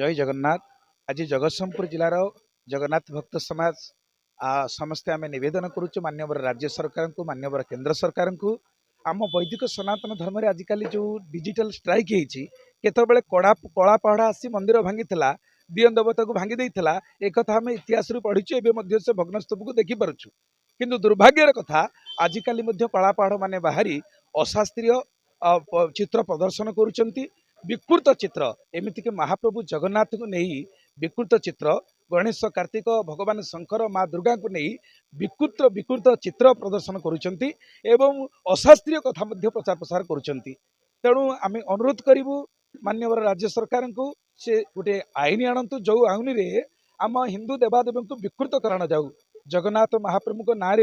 जय जगन्नाथ। आज जगतसिंहपुर जिलार जगन्नाथ भक्त समाज समस्ते आम नवेदन करुचु माननीय राज्य सरकार को, माननीय केंद्र सरकार को। आम वैदिक सनातन धर्म में आजिकल जो डिजिटल स्ट्राइक होती केतबेले कला पहाड़ आसी मंदिर भांगी दियं देवता को भांगी देता एक आम इतिहास पढ़ीचु। एवं से भग्नस्तूप को देखिपुँ किंतु दुर्भाग्यर कथा आजिकल कला पहाड़ माने बाहरी अशास्त्रीय चित्र प्रदर्शन करुचंती। विकृत चित्र एमतीक महाप्रभु जगन्नाथ को नहीं विकृत चित्र, गणेश कार्तिक भगवान शंकर माँ दुर्गा को नहीं विकृत चित्र प्रदर्शन करुचंती एवं अशास्त्रीय कथा प्रचार प्रसार करुचंती। तेणु आम अनुरोध करूँ माननीय राज्य सरकार को से गोटे आईन आणतु जो आईन रे आम हिंदू देवादेवी को विकृत करण जाऊ। जगन्नाथ महाप्रभु को नाँ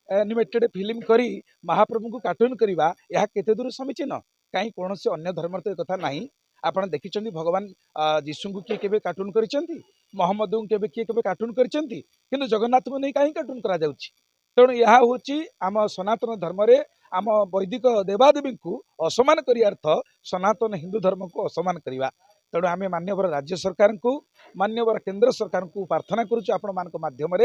एनिमेटेड फिल्म करी महाप्रभु को कार्टून करवा यह केते दूर समीचीन? कहीं कौन से अन्य धर्म तो कथा नहीं। आपड़ देखिं भगवान जीशु को किए केबे कार्टून करिसेंती, मोहम्मद को केबे किए केबे कार्टून करिसेंती, किंतु जगन्नाथ को नहीं कहीं कार्टून करा जाउछि। तेणु यह होची आम सनातन धर्म रे आम वैदिक देवादेवी को असमान करिया अर्थ सनातन हिंदू धर्म को असमान करवा। तेणु आम माननीय राज्य सरकार को, माननीय केंद्र सरकार को प्रार्थना करुचु आपण मान माध्यम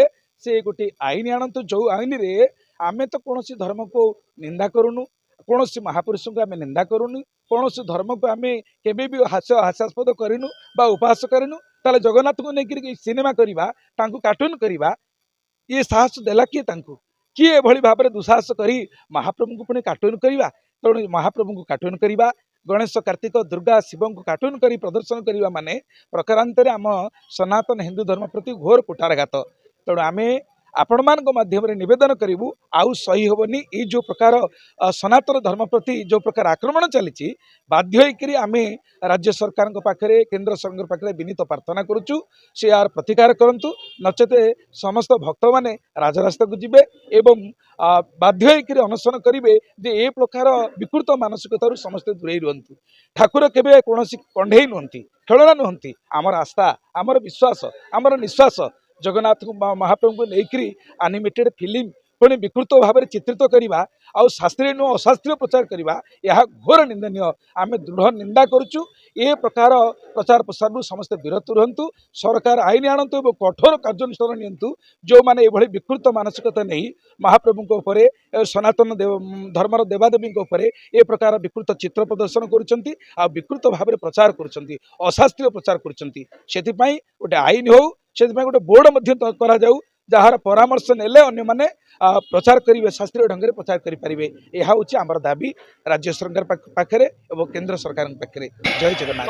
से गोटे आईन आणतु जो आईन रे आम तो कौन धर्म को निंदा करूनु, कौन महापुरुषों को आम निंदा करूनु, कौन धर्म को आम केबे भी हास्यास्पद करूँ उपहास करूँ। ताले जगन्नाथ को लेकर सिनेमा करवा, कार्टून करवा, ये साहस देला किए एभली भाव में दुस्साहस करी महाप्रभु को पुणी कार्टून करवा। तेणु महाप्रभु को कार्टून करवा, गणेश कार्तिक दुर्गा शिव को कार्टून करी प्रदर्शन करवा माने प्रकारांतर आम सनातन हिंदू धर्म प्रति घोर कुठारघात। तेणु आम आपण मान माध्यम निवेदन करूँ आउ सही हेनी ये जो प्रकार सनातन धर्म प्रति जो प्रकार आक्रमण चली बाध्य आम राज्य सरकार पाखे, केंद्र सरकार पाखे विनीत प्रार्थना करुचु से यार प्रतिकार करंतु, नचेते समस्त भक्त माने राजरास्ता को जीवे एवं बाध्य अनशन करेंगे जे ए प्रकार विकृत मानसिकतार समस्ते दूरे रुहतु। ठाकुर केबे कौन कंढे नुहति, खेलना नुहति, आमर आस्था, आमर विश्वास, आमर निश्वास जगन्नाथ को महाप्रभु को लेकर एनिमेटेड फिल्म पुणी विकृत भाव में चित्रित करवा आउ शास्त्रीय नु अशास्त्रीय प्रचार करवा यह घोर निंदनीय। आम दृढ़ निंदा करुचु। ए प्रकार प्रचार प्रसार समस्ते विरत रुहतु। सरकार आईन आणतु और कठोर कार्यानुष्ठान नियंतु जो माने एभली विकृत मानसिकता नहीं महाप्रभु उपरे सनातन धर्मर देवादेवी उपरे ए प्रकार विकृत चित्र प्रदर्शन करुचंती आ विकृत भाव में प्रचार करुचंती, अशास्त्रीय प्रचार करुचंती। सेथिपई गोटे आईन हो, सेथिपई गोटे बोर्ड मध्य करा जाऊ जार परामर्श नेले अन्य माने प्रचार करेंगे, शास्त्रीय ढंग से प्रचार करेंगे। यह हूँ आमर दाबी राज्य सरकार पाखे और केंद्र सरकार पाखे। जय जगन्नाथ।